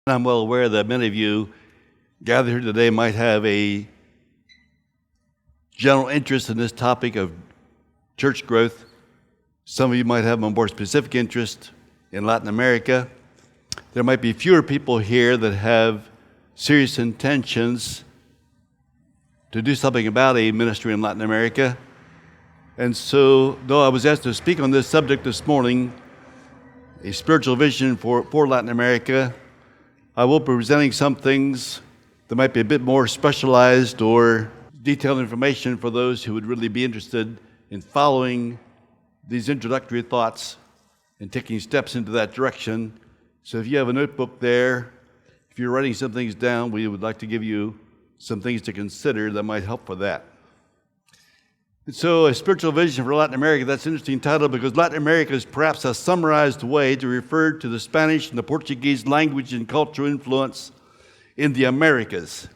I'm well aware that many of you gathered here today might have a general interest in this topic of church growth. Some of you might have a more specific interest in Latin America. There might be fewer people here that have serious intentions to do something about a ministry in Latin America. And so, though I was asked to speak on this subject this morning, a spiritual vision for Latin America, I will be presenting some things that might be a bit more specialized or detailed information for those who would really be interested in following these introductory thoughts and taking steps into that direction. So if you have a notebook there, if you're writing some things down, we would like to give you some things to consider that might help for that. And so a spiritual vision for Latin America, that's an interesting title because Latin America is perhaps a summarized way to refer to the Spanish and the Portuguese language and cultural influence in the Americas.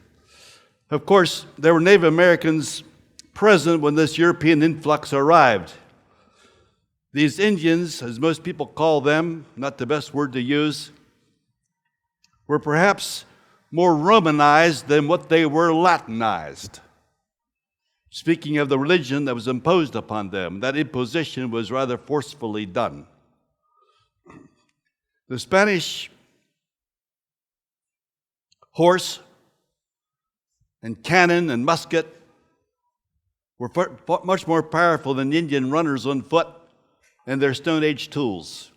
Of course, there were Native Americans present when this European influx arrived. These Indians, as most people call them, not the best word to use, were perhaps more Romanized than what they were Latinized. Speaking of the religion that was imposed upon them, that imposition was rather forcefully done. The Spanish horse and cannon and musket were much more powerful than Indian runners on foot and their Stone Age tools.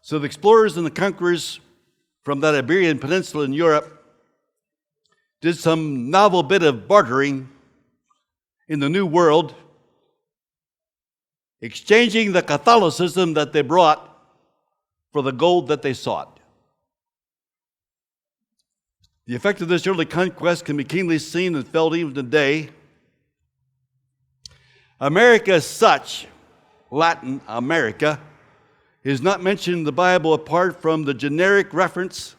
So the explorers and the conquerors from that Iberian Peninsula in Europe did some novel bit of bartering in the New World, exchanging the Catholicism that they brought for the gold that they sought. The effect of this early conquest can be keenly seen and felt even today. America as such, Latin America, is not mentioned in the Bible apart from the generic reference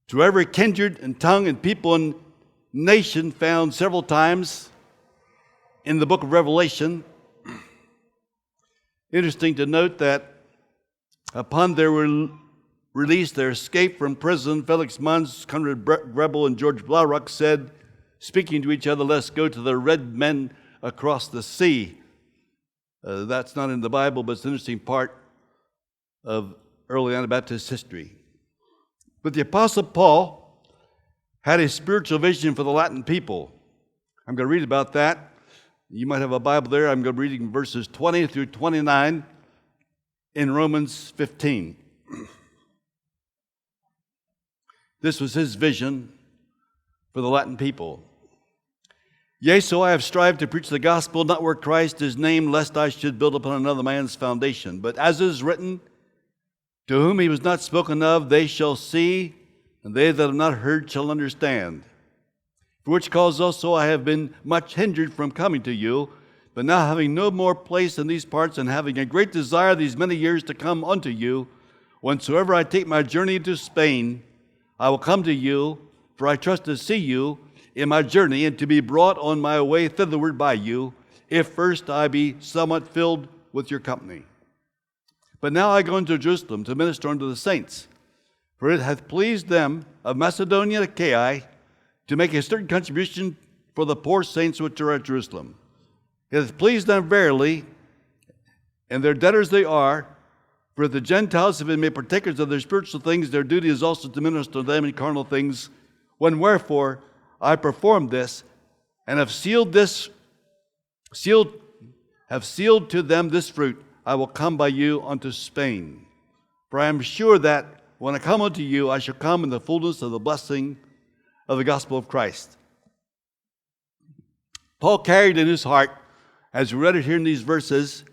to every kindred and tongue and people and nation found several times in the book of Revelation. Interesting to note that upon their release, their escape from prison, Felix Manz, Conrad Grebel, and George Blaurock said, speaking to each other, "Let's go to the red men across the sea." That's not in the Bible, but it's an interesting part of early Anabaptist history. But the Apostle Paul had a spiritual vision for the Latin people. I'm going to read about that. You might have a Bible there. I'm going to be reading verses 20 through 29 in Romans 15. This was his vision for the Latin people. "Yea, so I have strived to preach the gospel, not where Christ is named, lest I should build upon another man's foundation. But as it is written, to whom he was not spoken of, they shall see, and they that have not heard shall understand. For which cause also I have been much hindered from coming to you, but now having no more place in these parts, and having a great desire these many years to come unto you, whensoever I take my journey to Spain, I will come to you, for I trust to see you in my journey, and to be brought on my way thitherward by you, if first I be somewhat filled with your company. But now I go into Jerusalem to minister unto the saints, for it hath pleased them of Macedonia and Achaia to make a certain contribution for the poor saints which are at Jerusalem. It hath pleased them verily, and their debtors they are, for if the Gentiles have been made partakers of their spiritual things, their duty is also to minister to them in carnal things, when wherefore I performed this, and have sealed to them this fruit, I will come by you unto Spain. For I am sure that when I come unto you, I shall come in the fullness of the blessing of the gospel of Christ." Paul carried in his heart, as we read it here in these verses,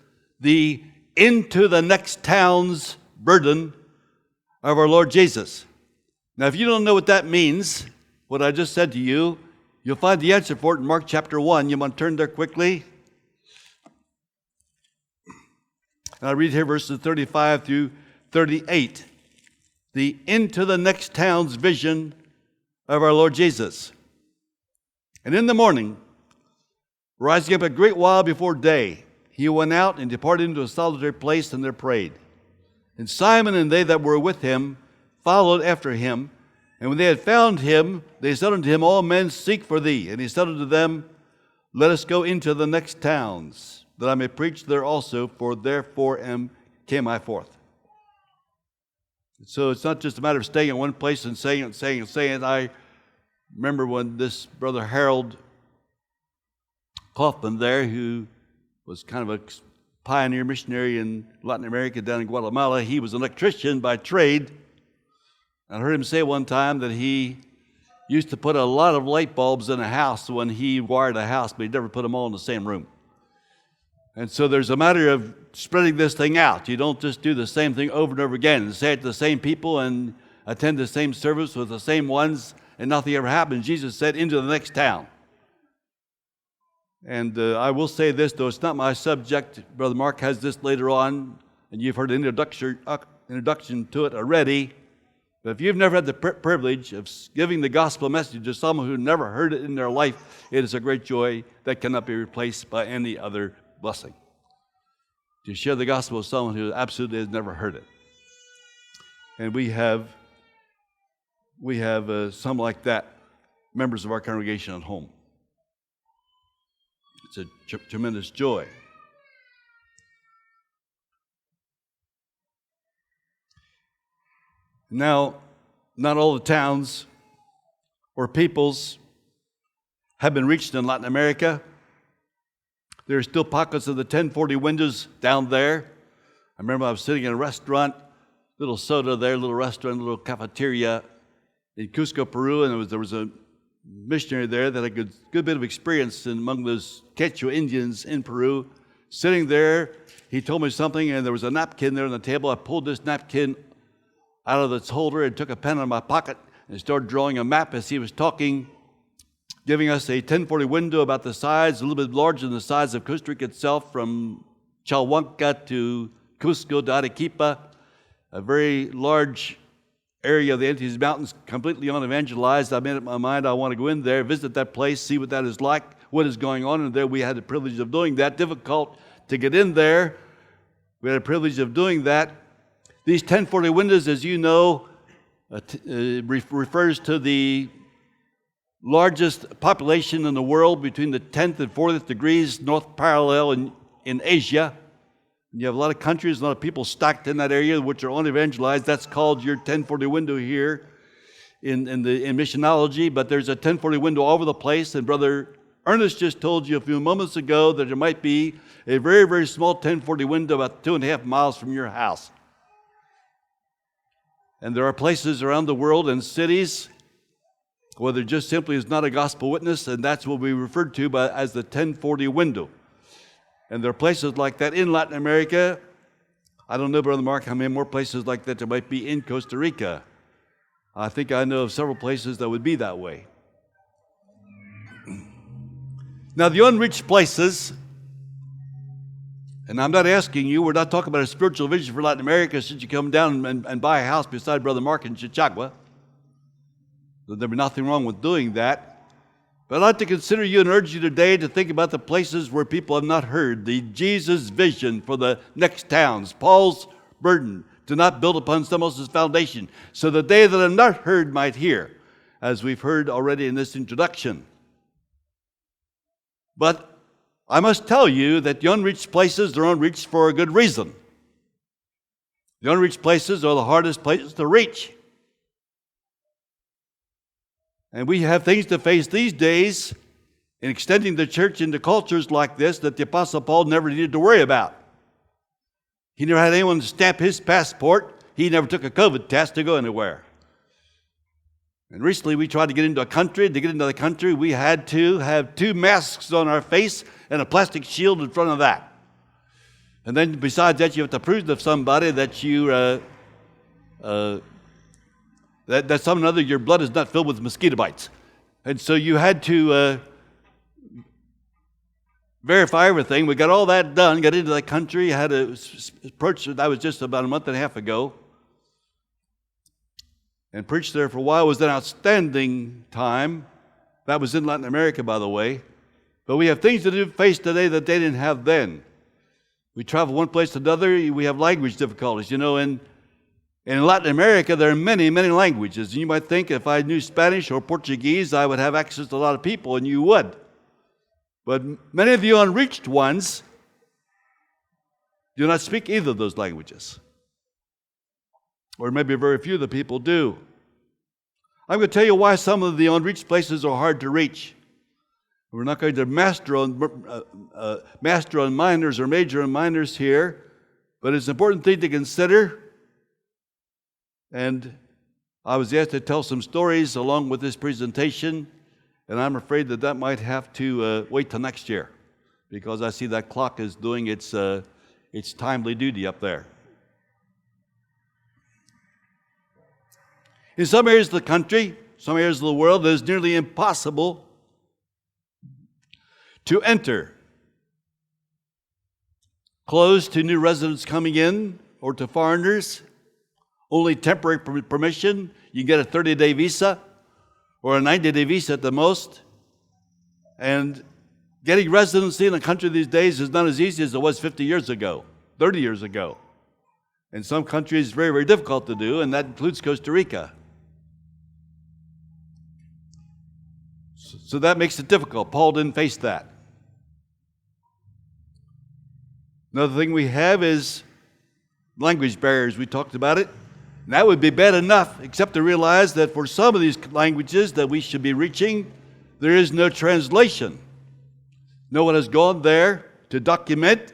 the into the next town's burden of our Lord Jesus. Now, if you don't know what that means, what I just said to you, you'll find the answer for it in Mark chapter 1. You want to turn there quickly? And I read here verses 35 through 38. The into the next town's vision of our Lord Jesus. "And in the morning, rising up a great while before day, he went out and departed into a solitary place and there prayed. And Simon and they that were with him followed after him. And when they had found him, they said unto him, All men seek for thee. And he said unto them, Let us go into the next towns, that I may preach there also, for therefore came I forth. So it's not just a matter of staying in one place and saying and saying and saying. I remember when this brother Harold Kaufman there, who was kind of a pioneer missionary in Latin America down in Guatemala, he was an electrician by trade. I heard him say one time that he used to put a lot of light bulbs in a house when he wired a house, but he never put them all in the same room. And so there's a matter of spreading this thing out. You don't just do the same thing over and over again and say it to the same people and attend the same service with the same ones and nothing ever happens. Jesus said, into the next town. And I will say this, though it's not my subject. Brother Mark has this later on, and you've heard an introduction to it already. But if you've never had the privilege of giving the gospel message to someone who never heard it in their life, it is a great joy that cannot be replaced by any other blessing. To share the gospel with someone who absolutely has never heard it. And we have some like that, members of our congregation at home. It's a tremendous joy. Now, not all the towns or peoples have been reached in Latin America. There are still pockets of the 1040 windows down there. I remember I was sitting in a restaurant, little soda there, little restaurant, little cafeteria in Cusco, Peru, and there was a missionary there that had a good bit of experience among those Quechua Indians in Peru. Sitting there, he told me something, and there was a napkin there on the table. I pulled this napkin out of its holder and took a pen out of my pocket and started drawing a map as he was talking, giving us a 1040 window about the size, a little bit larger than the size of Costa Rica itself, from Chalhuanca to Cusco to Arequipa, a very large area of the Andes Mountains, completely unevangelized. I made up my mind I want to go in there, visit that place, see what that is like, what is going on in there. We had the privilege of doing that. Difficult to get in there. We had the privilege of doing that. These 1040 windows, as you know, refers to the largest population in the world between the 10th and 40th degrees north parallel in Asia. You have a lot of countries, a lot of people stacked in that area which are unevangelized. That's called your 1040 window here in missionology, but there's a 1040 window all over the place. And Brother Ernest just told you a few moments ago that there might be a very, very small 1040 window about 2.5 miles from your house. And there are places around the world and cities where there just simply is not a gospel witness, and that's what we referred to as the 1040 window. And there are places like that in Latin America. I don't know, Brother Mark, how many more places like that there might be in Costa Rica. I think I know of several places that would be that way. Now, the unreached places, and I'm not asking you, we're not talking about a spiritual vision for Latin America since you come down and buy a house beside Brother Mark in Chichagua. There'd be nothing wrong with doing that. But I'd like to consider you and urge you today to think about the places where people have not heard, the Jesus vision for the next towns, Paul's burden to not build upon someone else's foundation, so that they that have not heard might hear, as we've heard already in this introduction. But I must tell you that the unreached places are unreached for a good reason. The unreached places are the hardest places to reach. And we have things to face these days in extending the church into cultures like this that the Apostle Paul never needed to worry about. He never had anyone stamp his passport. He never took a COVID test to go anywhere. And recently we tried to get into a country. To get into the country, we had to have 2 masks on our face and a plastic shield in front of that. And then besides that, you have to prove to somebody that that some other your blood is not filled with mosquito bites. And so you had to verify everything. We got all that done, got into the country, had to approach it. That was just about a month and a half ago. And preached there for a while. It was an outstanding time. That was in Latin America, by the way. But we have things to face today that they didn't have then. We travel one place to another, we have language difficulties. In Latin America, there are many, many languages. And you might think if I knew Spanish or Portuguese, I would have access to a lot of people, and you would. But many of the unreached ones do not speak either of those languages. Or maybe very few of the people do. I'm going to tell you why some of the unreached places are hard to reach. We're not going to master on minors or major on minors here, but it's an important thing to consider. And I was asked to tell some stories along with this presentation, and I'm afraid that might have to wait till next year, because I see that clock is doing its timely duty up there. In some areas of the country, some areas of the world, it is nearly impossible to enter. Closed to new residents coming in or to foreigners. Only temporary permission. You can get a 30-day visa or a 90-day visa at the most. And getting residency in a country these days is not as easy as it was 50 years ago, 30 years ago. In some countries, it's very, very difficult to do, and that includes Costa Rica. So that makes it difficult. Paul didn't face that. Another thing we have is language barriers. We talked about it. And that would be bad enough, except to realize that for some of these languages that we should be reaching, there is no translation. No one has gone there to document,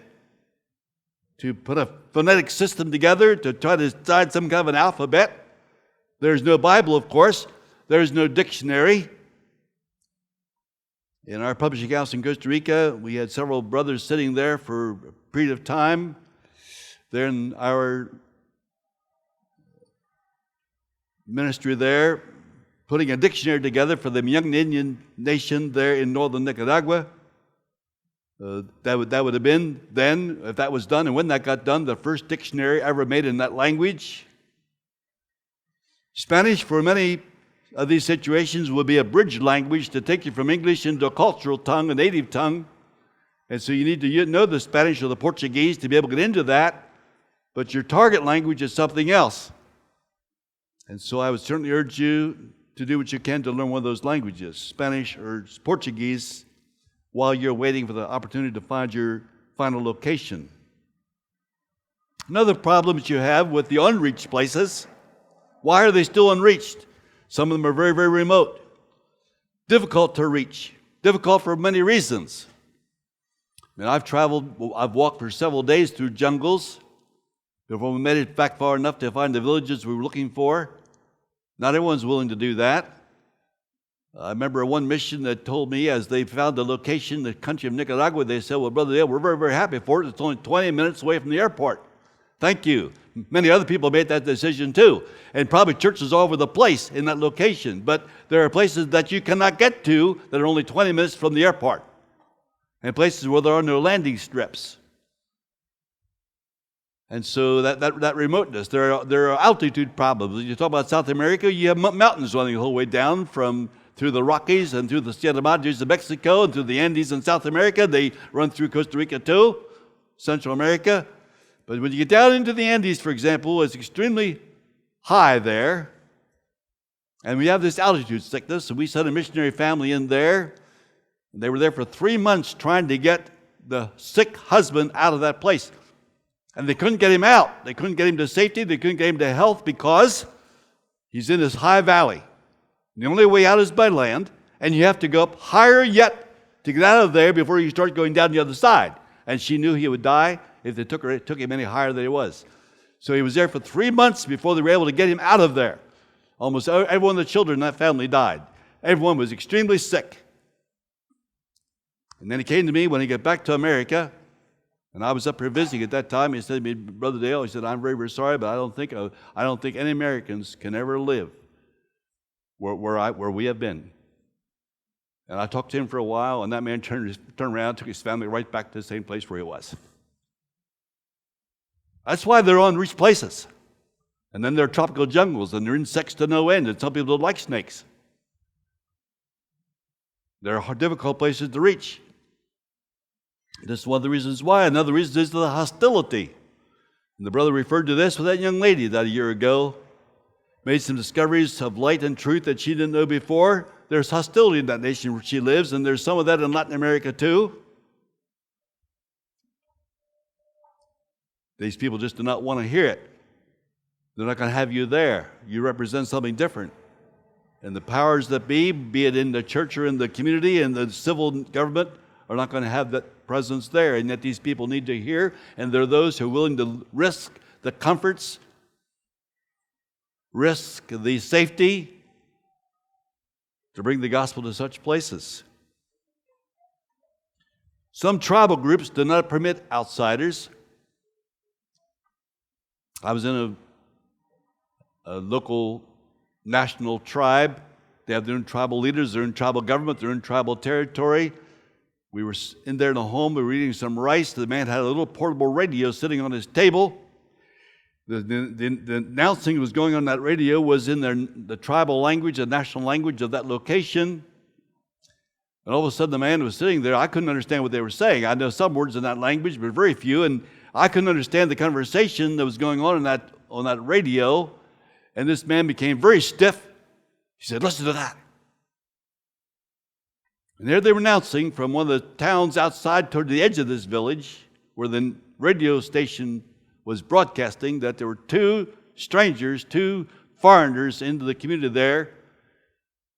to put a phonetic system together, to try to decide some kind of an alphabet. There's no Bible, of course. There's no dictionary. In our publishing house in Costa Rica, we had several brothers sitting there for a period of time. They're in our ministry there, putting a dictionary together for the young Indian nation there in northern Nicaragua. That would have been then, if that was done, and when that got done, the first dictionary ever made in that language. Spanish, for many of these situations, would be a bridge language to take you from English into a cultural tongue, a native tongue. And so you need to know the Spanish or the Portuguese to be able to get into that, but your target language is something else. And so I would certainly urge you to do what you can to learn one of those languages, Spanish or Portuguese, while you're waiting for the opportunity to find your final location. Another problem that you have with the unreached places, why are they still unreached? Some of them are very, very remote. Difficult to reach. Difficult for many reasons. I've walked for several days through jungles before we made it back far enough to find the villages we were looking for. Not everyone's willing to do that. I remember one mission that told me as they found the location, the country of Nicaragua, they said, well, Brother Dale, we're very, very happy for it. It's only 20 minutes away from the airport. Thank you. Many other people made that decision too. And probably churches all over the place in that location. But there are places that you cannot get to that are only 20 minutes from the airport. And places where there are no landing strips. And so that remoteness, there are altitude problems. You talk about South America, you have mountains running the whole way down through the Rockies and through the Sierra Madres of Mexico and through the Andes in South America. They run through Costa Rica too, Central America. But when you get down into the Andes, for example, it's extremely high there. And we have this altitude sickness, so we sent a missionary family in there. And they were there for 3 months trying to get the sick husband out of that place. And they couldn't get him out. They couldn't get him to safety. They couldn't get him to health because he's in this high valley. The only way out is by land, and you have to go up higher yet to get out of there before you start going down the other side. And she knew he would die if they took him any higher than he was. So he was there for 3 months before they were able to get him out of there. Almost every one of the children in that family died. Everyone was extremely sick. And then he came to me when he got back to America, and I was up here visiting at that time. He said to me, Brother Dale, he said, I'm very, very sorry, but I don't think any Americans can ever live where we have been. And I talked to him for a while, and that man turned around, took his family right back to the same place where he was. That's why they're unreached places. And then there are tropical jungles, and there are insects to no end, and some people don't like snakes. There are difficult places to reach. This is one of the reasons why. Another reason is the hostility. And the brother referred to this with that young lady that a year ago made some discoveries of light and truth that she didn't know before. There's hostility in that nation where she lives, and there's some of that in Latin America too. These people just do not want to hear it. They're not going to have you there. You represent something different. And the powers that be it in the church or in the community and the civil government, are not going to have that presence there. And yet these people need to hear, and there are those who are willing to risk the comforts, risk the safety to bring the gospel to such places. Some tribal groups do not permit outsiders. I was in a local national tribe. They have their own tribal leaders, their own tribal government, their own tribal territory. We were in there in a home, we were eating some rice. The man had a little portable radio sitting on his table. The announcing that was going on that radio was in the tribal language, the national language of that location. And all of a sudden the man was sitting there. I couldn't understand what they were saying. I know some words in that language, but very few. And I couldn't understand the conversation that was going on that radio. And this man became very stiff. He said, "Listen to that." And there they were announcing from one of the towns outside toward the edge of this village, where the radio station was broadcasting, that there were two strangers, two foreigners into the community there.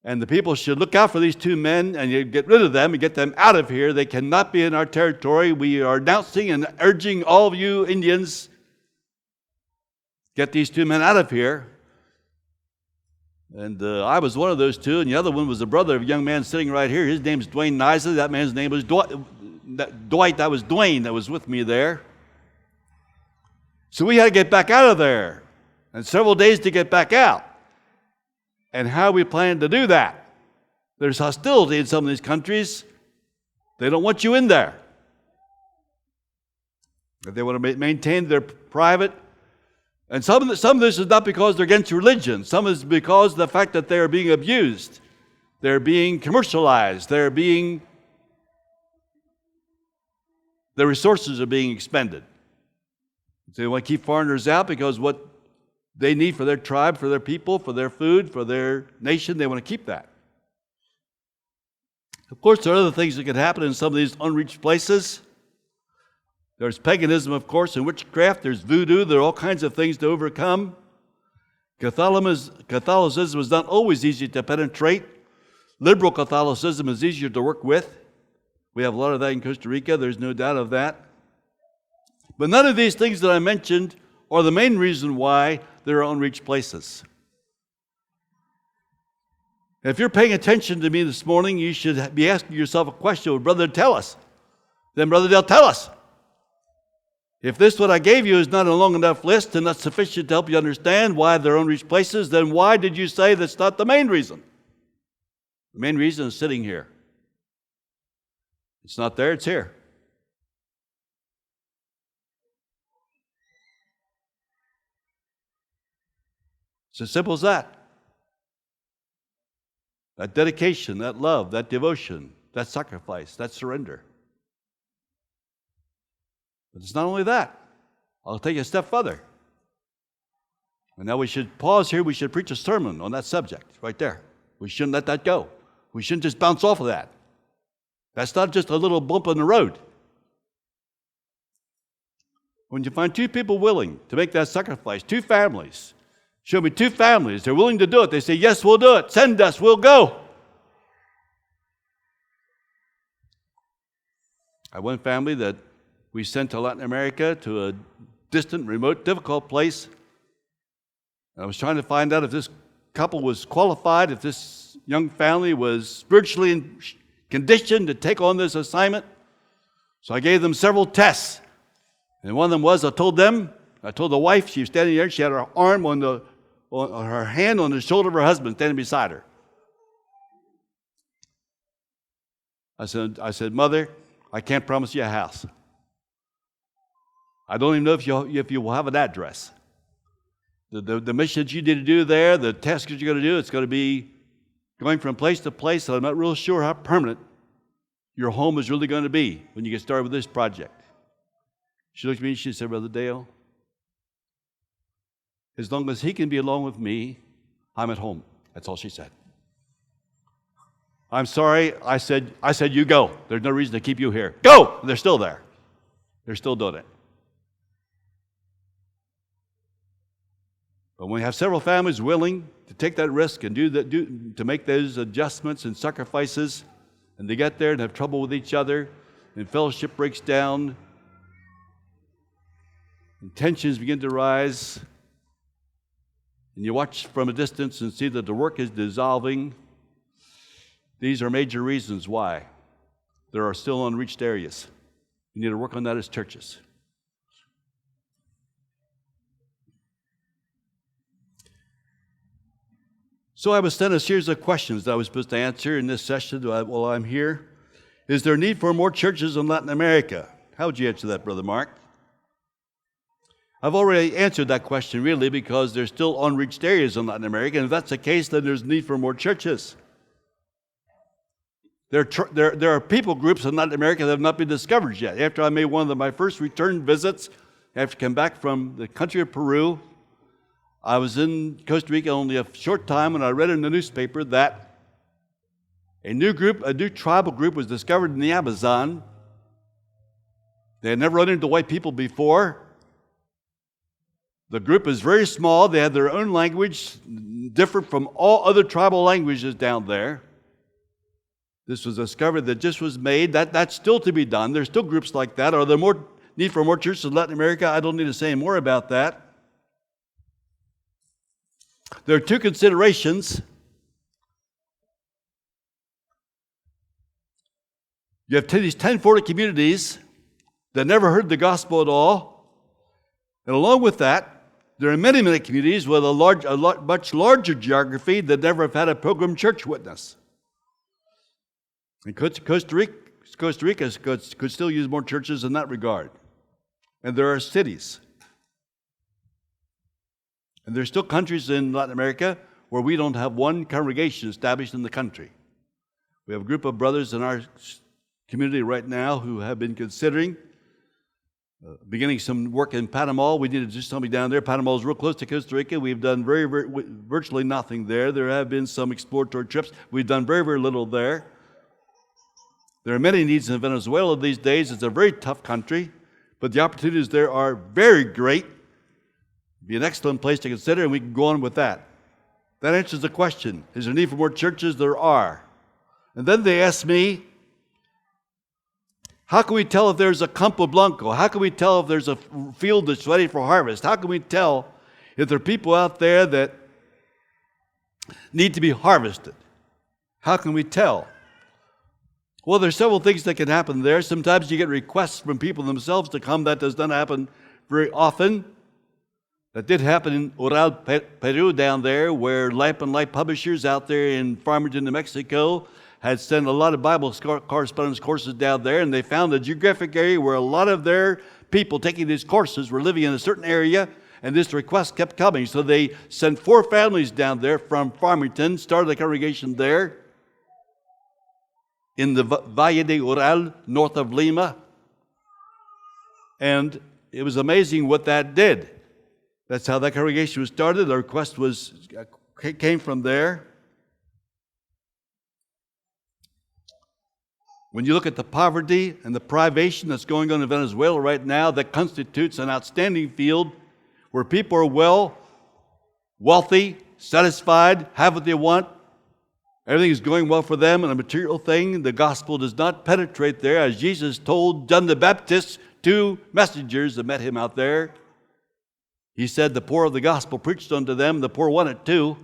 And the people should look out for these two men and you get rid of them and get them out of here. They cannot be in our territory. We are announcing and urging all of you Indians, get these two men out of here. And I was one of those two, and the other one was the brother of a young man sitting right here. His name is Dwayne Heisey. That man's name was Dwight. That was Dwayne that was with me there. So we had to get back out of there, and several days to get back out. And how we plan to do that? There's hostility in some of these countries. They don't want you in there. They want to maintain their private. And some of this is not because they're against religion. Some is because of the fact that they are being abused. They're being commercialized. Their resources are being expended. So they want to keep foreigners out because what they need for their tribe, for their people, for their food, for their nation, they want to keep that. Of course, there are other things that could happen in some of these unreached places. There's paganism, of course, and witchcraft. There's voodoo. There are all kinds of things to overcome. Catholicism is not always easy to penetrate. Liberal Catholicism is easier to work with. We have a lot of that in Costa Rica. There's no doubt of that. But none of these things that I mentioned are the main reason why there are unreached places. If you're paying attention to me this morning, you should be asking yourself a question. Well, Brother, tell us. Then, Brother Dale, tell us. If this, what I gave you, is not a long enough list and not sufficient to help you understand why there are unreached places, then why did you say that's not the main reason? The main reason is sitting here. It's not there, it's here. It's as simple as that. That dedication, that love, that devotion, that sacrifice, that surrender. But it's not only that. I'll take it a step further. And now we should pause here. We should preach a sermon on that subject right there. We shouldn't let that go. We shouldn't just bounce off of that. That's not just a little bump in the road. When you find two people willing to make that sacrifice, two families, show me two families, they're willing to do it. They say, yes, we'll do it. Send us, we'll go. I had one family that we sent to Latin America, to a distant, remote, difficult place. I was trying to find out if this couple was qualified, if this young family was spiritually conditioned to take on this assignment. So I gave them several tests. And one of them was, I told the wife, she was standing there, she had her arm on her hand on the shoulder of her husband, standing beside her. I said, Mother, I can't promise you a house. I don't even know if you will have an address. The mission that you need to do there, the task that you're going to do, it's going to be going from place to place, so I'm not real sure how permanent your home is really going to be when you get started with this project. She looked at me and she said, Brother Dale, as long as he can be along with me, I'm at home. That's all she said. I'm sorry, I said, you go. There's no reason to keep you here. Go! And they're still there. They're still doing it. But when we have several families willing to take that risk and to make those adjustments and sacrifices, and they get there and have trouble with each other, and fellowship breaks down, and tensions begin to rise, and you watch from a distance and see that the work is dissolving, these are major reasons why there are still unreached areas. We need to work on that as churches. So I was sent a series of questions that I was supposed to answer in this session while I'm here. Is there a need for more churches in Latin America? How would you answer that, Brother Mark? I've already answered that question really because there's still unreached areas in Latin America, and if that's the case, then there's need for more churches. There are people groups in Latin America that have not been discovered yet. After I made one of my first return visits, after I came back from the country of Peru, I was in Costa Rica only a short time, and I read in the newspaper that a new tribal group was discovered in the Amazon. They had never run into white people before. The group is very small. They had their own language, different from all other tribal languages down there. This was discovered that just was made. That's still to be done. There's still groups like that. Are there more need for more churches in Latin America? I don't need to say more about that. There are two considerations. You have these 1040 communities that never heard the gospel at all. And along with that, there are many, many communities with a much larger geography that never have had a pilgrim church witness. And Costa Rica could still use more churches in that regard. And there are cities. And there's still countries in Latin America where we don't have one congregation established in the country. We have a group of brothers in our community right now who have been considering beginning some work in Panama. We need to do something down there. Panama is real close to Costa Rica. We've done virtually nothing there. There have been some exploratory trips. We've done very, very little there. There are many needs in Venezuela these days. It's a very tough country, but the opportunities there are very great. It'd be an excellent place to consider, and we can go on with that. That answers the question. Is there a need for more churches? There are. And then they ask me, how can we tell if there's a Campo Blanco? How can we tell if there's a field that's ready for harvest? How can we tell if there are people out there that need to be harvested? How can we tell? Well, there's several things that can happen there. Sometimes you get requests from people themselves to come. That does not happen very often. That did happen in Ural, Peru down there, where Life and Life Publishers out there in Farmington, New Mexico, had sent a lot of Bible correspondence courses down there, and they found a geographic area where a lot of their people taking these courses were living in a certain area, and this request kept coming. So they sent 4 families down there from Farmington, started a congregation there in the Valle de Ural, north of Lima. And it was amazing what that did. That's how that congregation was started. The request came from there. When you look at the poverty and the privation that's going on in Venezuela right now, that constitutes an outstanding field where people are wealthy, satisfied, have what they want. Everything is going well for them and a material thing. The gospel does not penetrate there, as Jesus told John the Baptist, 2 messengers that met him out there. He said the poor of the gospel preached unto them, the poor want it too.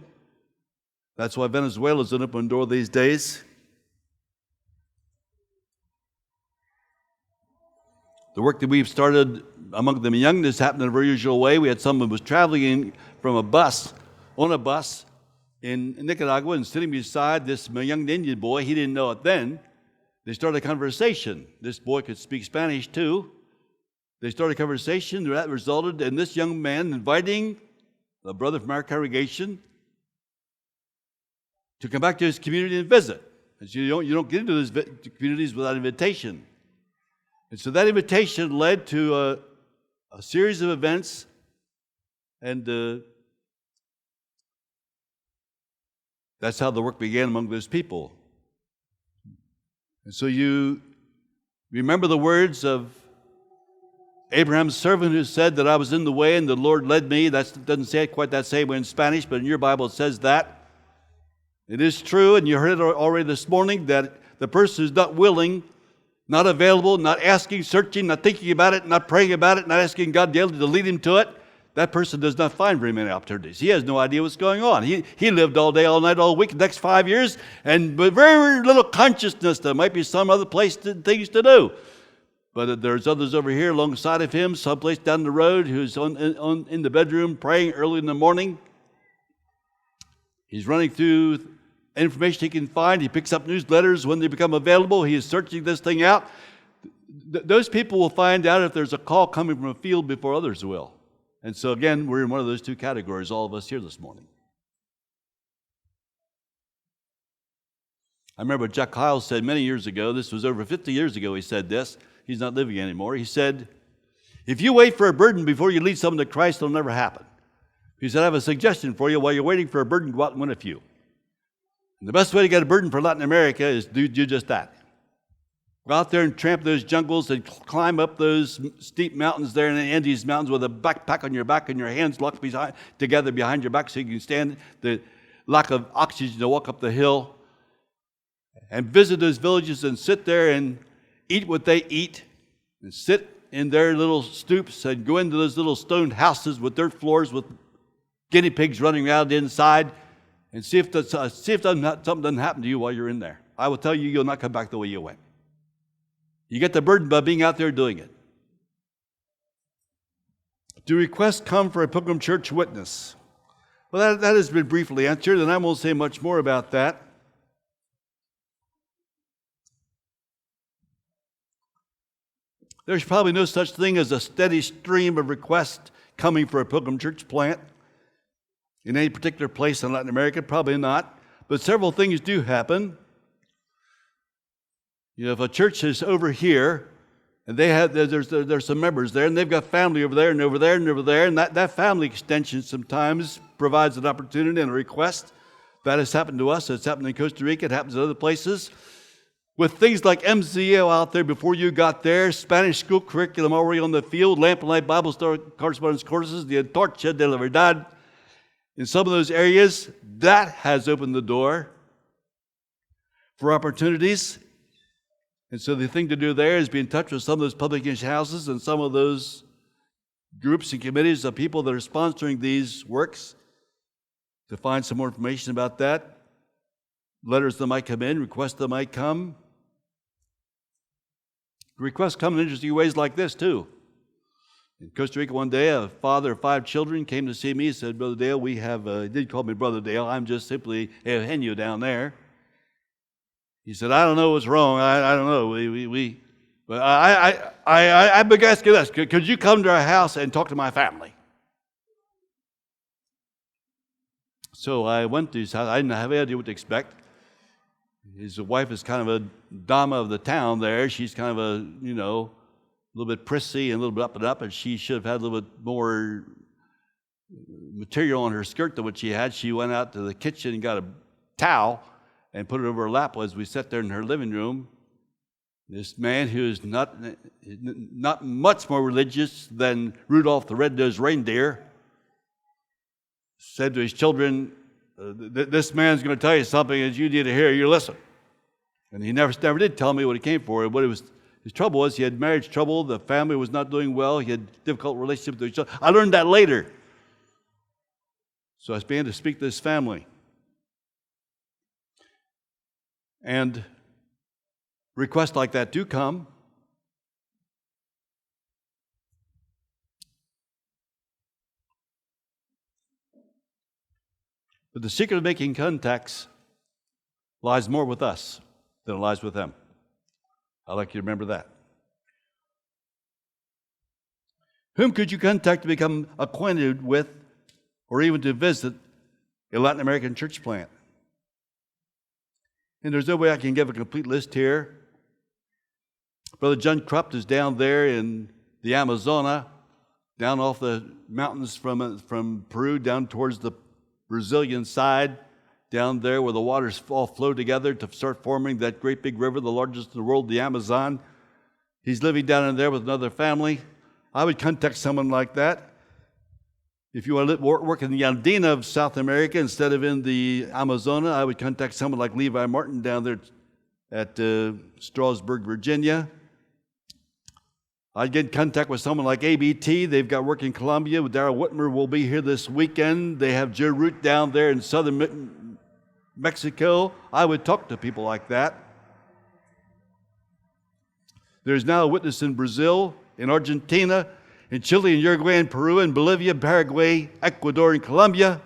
That's why Venezuela is an open door these days. The work that we've started among the youngest happened in a very usual way. We had someone who was traveling on a bus in Nicaragua and sitting beside this young Indian boy. He didn't know it then. They started a conversation. This boy could speak Spanish too. They started a conversation that resulted in this young man inviting a brother from our congregation to come back to his community and visit. And so you don't get into those communities without invitation. And so that invitation led to a series of events, and that's how the work began among those people. And so you remember the words of Abraham's servant who said that I was in the way and the Lord led me. That doesn't say it quite that same way in Spanish, but in your Bible it says that. It is true, and you heard it already this morning, that the person who's not willing, not available, not asking, searching, not thinking about it, not praying about it, not asking God daily to lead him to it, that person does not find very many opportunities. He has no idea what's going on. He lived all day, all night, all week, the next 5 years, and with very little consciousness there might be some other place, things to do. But there's others over here alongside of him, someplace down the road, who's in the bedroom praying early in the morning. He's running through information he can find. He picks up newsletters when they become available. He is searching this thing out. Those people will find out if there's a call coming from a field before others will. And so again, we're in one of those two categories, all of us here this morning. I remember Jack Hyles said many years ago, this was over 50 years ago he said this, he's not living anymore. He said, if you wait for a burden before you lead someone to Christ, it'll never happen. He said, I have a suggestion for you. While you're waiting for a burden, go out and win a few. And the best way to get a burden for Latin America is do just that. Go out there and tramp those jungles and climb up those steep mountains there in the Andes Mountains with a backpack on your back and your hands locked together behind your back so you can stand the lack of oxygen to walk up the hill. And visit those villages and sit there and eat what they eat and sit in their little stoops and go into those little stone houses with dirt floors with guinea pigs running around inside and see if something doesn't happen to you while you're in there. I will tell you, you'll not come back the way you went. You get the burden by being out there doing it. Do requests come for a Pilgrim Church witness? Well, that has been briefly answered, and I won't say much more about that. There's probably no such thing as a steady stream of requests coming for a Pilgrim Church plant in any particular place in Latin America. Probably not. But several things do happen. You know, if a church is over here, and there's some members there, and they've got family over there and over there and over there, and that family extension sometimes provides an opportunity and a request. That has happened to us. It's happened in Costa Rica. It happens in other places. With things like MCO out there before you got there, Spanish school curriculum already on the field, Lamp and Light Bible correspondence courses, the Antorcha de la Verdad, in some of those areas, that has opened the door for opportunities. And so the thing to do there is be in touch with some of those publication houses and some of those groups and committees of people that are sponsoring these works to find some more information about that. Letters that might come in, requests that might come. Requests come in interesting ways like this, too. In Costa Rica one day, a father of 5 children came to see me. He said, Brother Dale, he did call me Brother Dale. I'm just simply Eugenio down there. He said, I don't know what's wrong. I don't know. But I've been asking this. Could you come to our house and talk to my family? So I went to his house. I didn't have any idea what to expect. His wife is kind of a dama of the town there. She's kind of a little bit prissy and a little bit up, and she should have had a little bit more material on her skirt than what she had. She went out to the kitchen and got a towel and put it over her lap as we sat there in her living room. This man, who is not much more religious than Rudolph the Red-Nosed Reindeer, said to his children, this man's going to tell you something that you need to hear. You listen. And he never did tell me what he came for. What his trouble was, he had marriage trouble. The family was not doing well. He had difficult relationship with each other. I learned that later. So I began to speak to this family. And requests like that do come. But the secret of making contacts lies more with us than it lies with them. I'd like you to remember that. Whom could you contact to become acquainted with or even to visit a Latin American church plant? And there's no way I can give a complete list here. Brother John Krupp is down there in the Amazona, down off the mountains from Peru down towards the Brazilian side, down there where the waters all flow together to start forming that great big river, the largest in the world, the Amazon. He's living down in there with another family. I would contact someone like that. If you want to work in the Andina of South America instead of in the Amazona, I would contact someone like Levi Martin down there at Strasburg, Virginia. I'd get in contact with someone like ABT. They've got work in Colombia. Darrell Whitmer will be here this weekend. They have Joe Root down there in southern Mexico. I would talk to people like that. There's now a witness in Brazil, in Argentina, in Chile, in Uruguay, in Peru, in Bolivia, Paraguay, Ecuador, and Colombia.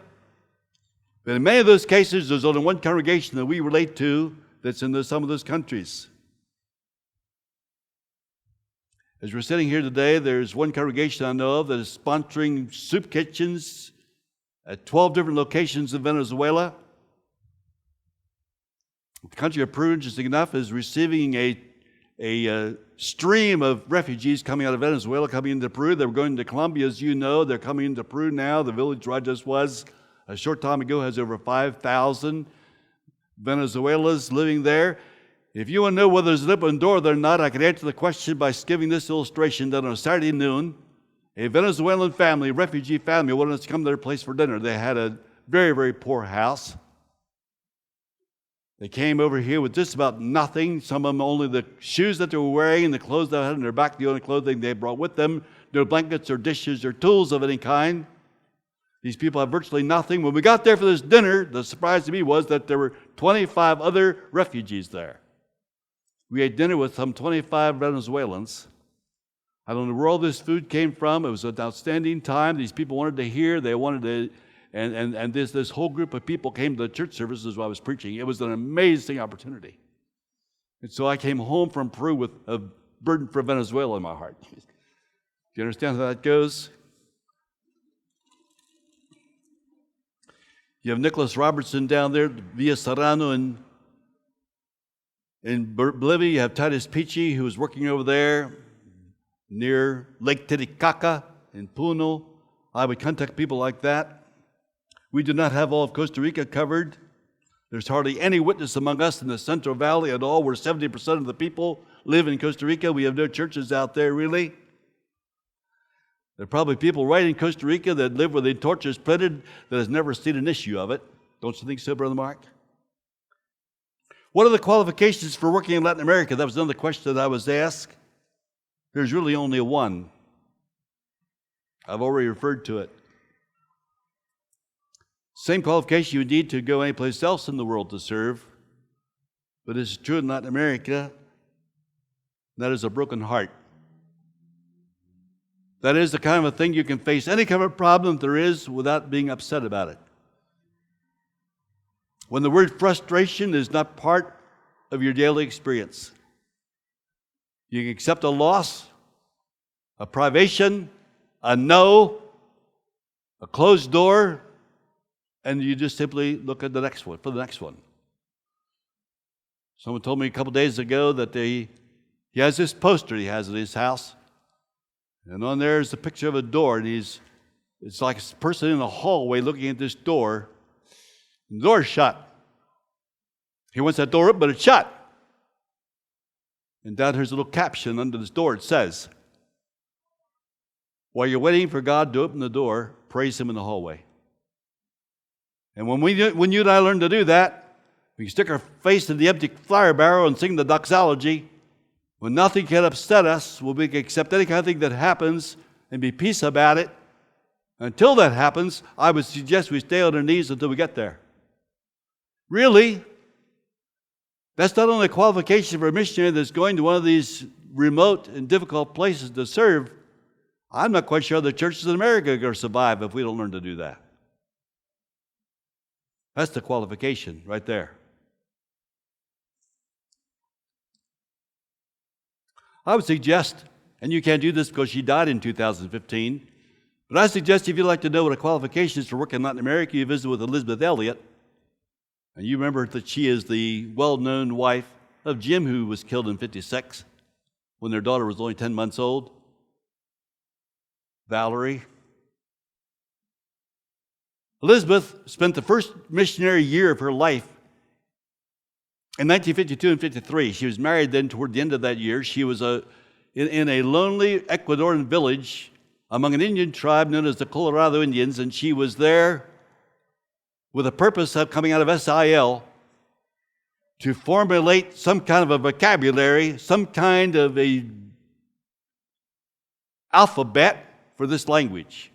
But in many of those cases, there's only one congregation that we relate to that's in some of those countries. As we're sitting here today, there's one congregation I know of that is sponsoring soup kitchens at 12 different locations in Venezuela. The country of Peru, interesting enough, is receiving a stream of refugees coming out of Venezuela, coming into Peru. They were going to Colombia, as you know. They're coming into Peru now. The village where I just was a short time ago has over 5,000 Venezuelans living there. If you want to know whether there's an open door there or not, I can answer the question by giving this illustration that on a Saturday noon, a Venezuelan family, refugee family, wanted us to come to their place for dinner. They had a very, very poor house. They came over here with just about nothing. Some of them only the shoes that they were wearing and the clothes they had on their back, the only clothing they brought with them. No blankets or dishes or tools of any kind. These people have virtually nothing. When we got there for this dinner, the surprise to me was that there were 25 other refugees there. We ate dinner with some 25 Venezuelans. I don't know where all this food came from. It was an outstanding time. These people wanted to hear. They wanted to, and this whole group of people came to the church services while I was preaching. It was an amazing opportunity. And so I came home from Peru with a burden for Venezuela in my heart. Do you understand how that goes? You have Nicholas Robertson down there, Villa Serrano in Bolivia. You have Titus Pichi, who is working over there near Lake Titicaca in Puno. I would contact people like that. We do not have all of Costa Rica covered. There's hardly any witness among us in the Central Valley at all, where 70% of the people live in Costa Rica. We have no churches out there, really. There are probably people right in Costa Rica that live where the torch is printed that has never seen an issue of it. Don't you think so, Brother Mark? What are the qualifications for working in Latin America? That was another question that I was asked. There's really only one. I've already referred to it. Same qualification you need to go anyplace else in the world to serve, but it's true in Latin America. That is a broken heart. That is the kind of a thing you can face any kind of problem there is without being upset about it. When the word frustration is not part of your daily experience, you can accept a loss, a privation, a no, a closed door, and you just simply look at the next one, for the next one. Someone told me a couple days ago that he has this poster he has at his house, and on there is a picture of a door, and it's like a person in a hallway looking at this door. The door's shut. He wants that door up, but it's shut. And down here's a little caption under this door. It says, while you're waiting for God to open the door, praise Him in the hallway. And when you and I learn to do that, we can stick our face in the empty fire barrel and sing the doxology. When nothing can upset us, we can accept any kind of thing that happens and be peace about it. Until that happens, I would suggest we stay on our knees until we get there. Really, that's not only a qualification for a missionary that's going to one of these remote and difficult places to serve. I'm not quite sure the churches in America are going to survive if we don't learn to do that. That's the qualification right there. I would suggest, and you can't do this because she died in 2015, but I suggest if you'd like to know what a qualification is for working in Latin America, you visit with Elizabeth Elliott. And you remember that she is the well-known wife of Jim, who was killed in 1956 when their daughter was only 10 months old. Valerie. Elizabeth spent the first missionary year of her life in 1952 and 53. She was married then toward the end of that year. She was in a lonely Ecuadorian village among an Indian tribe known as the Colorado Indians, and she was there with a purpose of coming out of SIL to formulate some kind of a vocabulary, some kind of a alphabet for this language.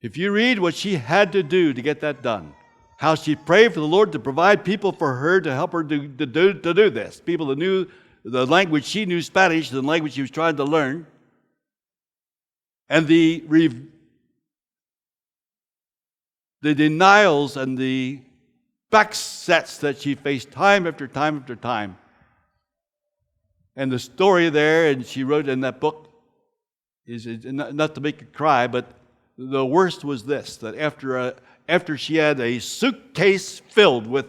If you read what she had to do to get that done, how she prayed for the Lord to provide people for her to help her to do this, people that knew the language she knew, Spanish, the language she was trying to learn, and the denials and the backsets that she faced time after time after time. And the story there, and she wrote in that book, is not to make you cry, but the worst was this, that after she had a suitcase filled with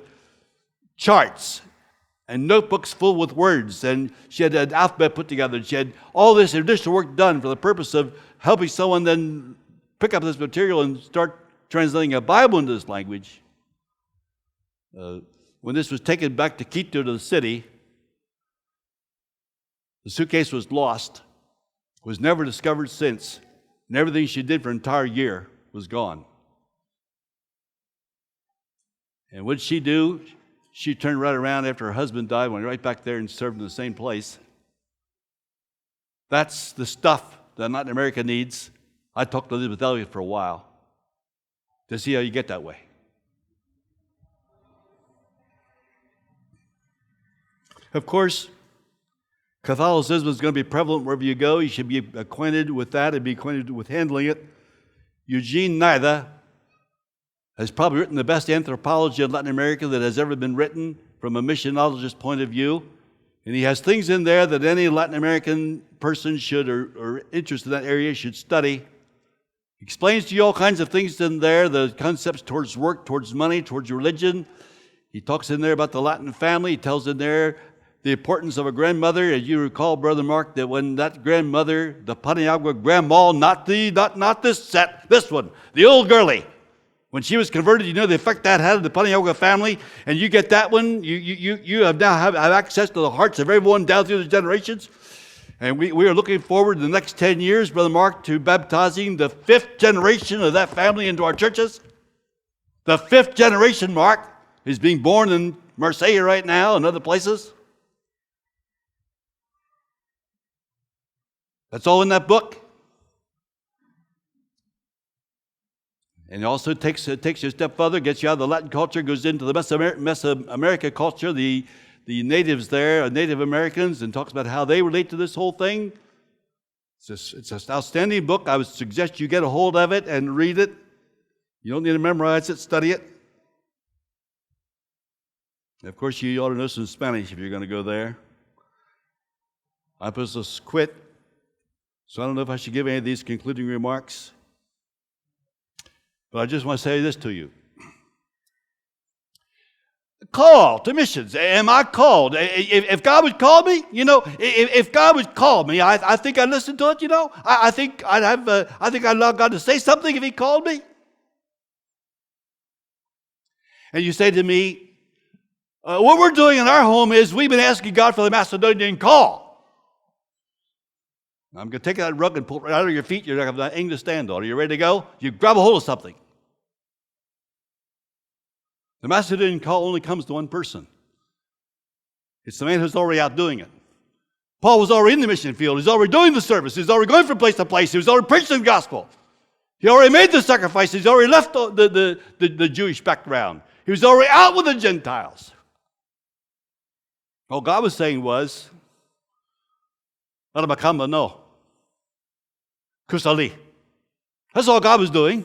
charts and notebooks full with words, and she had an alphabet put together, and she had all this additional work done for the purpose of helping someone then pick up this material and start translating a Bible into this language. When this was taken back to Quito, to the city, the suitcase was lost, was never discovered since, and everything she did for an entire year was gone. And what did she do? She turned right around after her husband died, went right back there and served in the same place. That's the stuff that Latin America needs. I talked to Elizabeth Elliott for a while to see how you get that way. Of course, Catholicism is going to be prevalent wherever you go. You should be acquainted with that and be acquainted with handling it. Eugene Nida has probably written the best anthropology of Latin America that has ever been written from a missionologist's point of view. And he has things in there that any Latin American person should, or interested in that area, should study. He explains to you all kinds of things in there, the concepts towards work, towards money, towards religion. He talks in there about the Latin family. He tells in there the importance of a grandmother. As you recall, Brother Mark, that when that grandmother, the Paniagua grandma, not this set, this one, the old girlie, when she was converted, you know the effect that had on the Paniagua family, and you get that one, you have now have access to the hearts of everyone down through the generations. And we are looking forward in the next 10 years, Brother Mark, to baptizing the 5th generation of that family into our churches. The 5th generation, Mark, is being born in Marseille right now and other places. That's all in that book. And it also takes you a step further, gets you out of the Latin culture, goes into the Mesoamerica culture, the natives there, Native Americans, and talks about how they relate to this whole thing. It's an outstanding book. I would suggest you get a hold of it and read it. You don't need to memorize it, study it. And of course, you ought to know some Spanish if you're going to go there. I just quit, so I don't know if I should give any of these concluding remarks. But I just want to say this to you. Call to missions. Am I called? If God would call me, if God would call me, I think I'd listen to it, I think I'd allow God to say something if He called me. And you say to me, what we're doing in our home is we've been asking God for the Macedonian call. I'm going to take that rug and pull it right out of your feet. You're going to have nothing to stand on. Are you ready to go? You grab a hold of something. The Macedonian call only comes to one person. It's the man who's already out doing it. Paul was already in the mission field. He's already doing the service. He's already going from place to place. He was already preaching the gospel. He already made the sacrifices. He's already left the Jewish background. He was already out with the Gentiles. All God was saying was, Arabakamba, no. Kusali. That's all God was doing.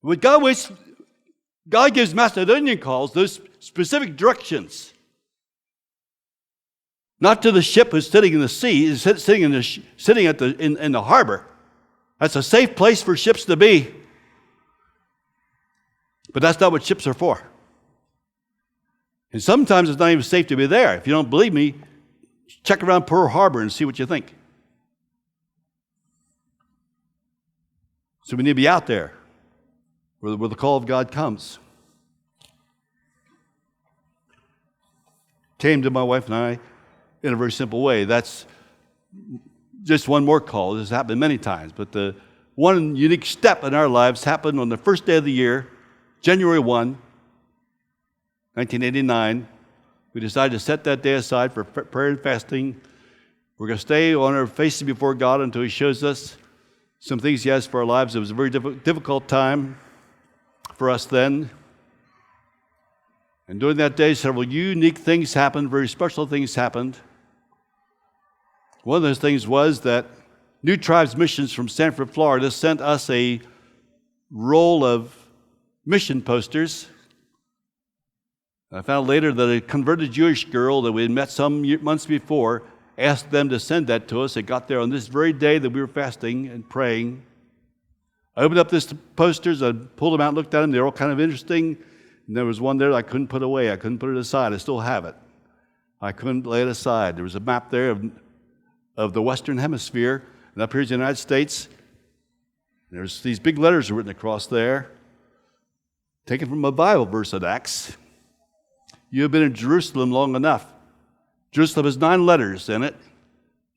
When God gives Macedonian calls, those specific directions. Not to the ship who's sitting in the sea, sitting in the harbor. That's a safe place for ships to be. But that's not what ships are for. And sometimes it's not even safe to be there. If you don't believe me, check around Pearl Harbor and see what you think. So we need to be out there where the call of God comes. Came to my wife and I in a very simple way. That's just one more call. This has happened many times. But the one unique step in our lives happened on the first day of the year, January 1, 1989. We decided to set that day aside for prayer and fasting. We're going to stay on our faces before God until He shows us some things He has for our lives. It was a very difficult time for us then. And during that day, several unique things happened, very special things happened. One of those things was that New Tribes Missions from Sanford, Florida, sent us a roll of mission posters. I found later that a converted Jewish girl that we had met some months before asked them to send that to us. It got there on this very day that we were fasting and praying. I opened up these posters, I pulled them out and looked at them. They were all kind of interesting. And there was one there that I couldn't put away. I couldn't put it aside. I still have it. I couldn't lay it aside. There was a map there of the Western Hemisphere. And up here is the United States. There's these big letters written across there, taken from a Bible verse in Acts. You have been in Jerusalem long enough. Jerusalem has 9 letters in it.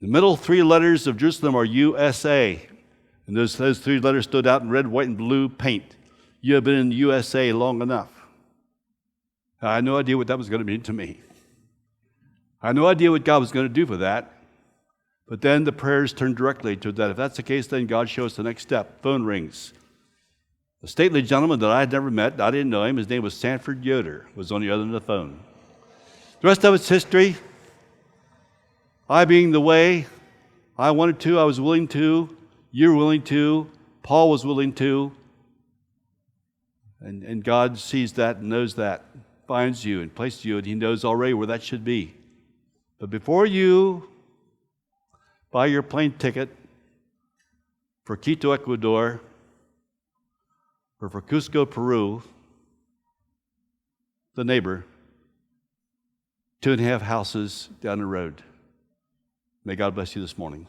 The middle 3 letters of Jerusalem are USA. And those 3 letters stood out in red, white, and blue paint. You have been in the USA long enough. I had no idea what that was going to mean to me. I had no idea what God was going to do for that. But then the prayers turned directly to that. If that's the case, then God shows the next step. Phone rings. A stately gentleman that I had never met, I didn't know him, his name was Sanford Yoder, was on the other end of the phone. The rest of it's history. I being the way, I wanted to, I was willing to, you're willing to, Paul was willing to. And God sees that and knows that, finds you and places you, and He knows already where that should be. But before you buy your plane ticket for Quito, Ecuador, or for Cusco, Peru, the neighbor, 2.5 houses down the road. May God bless you this morning.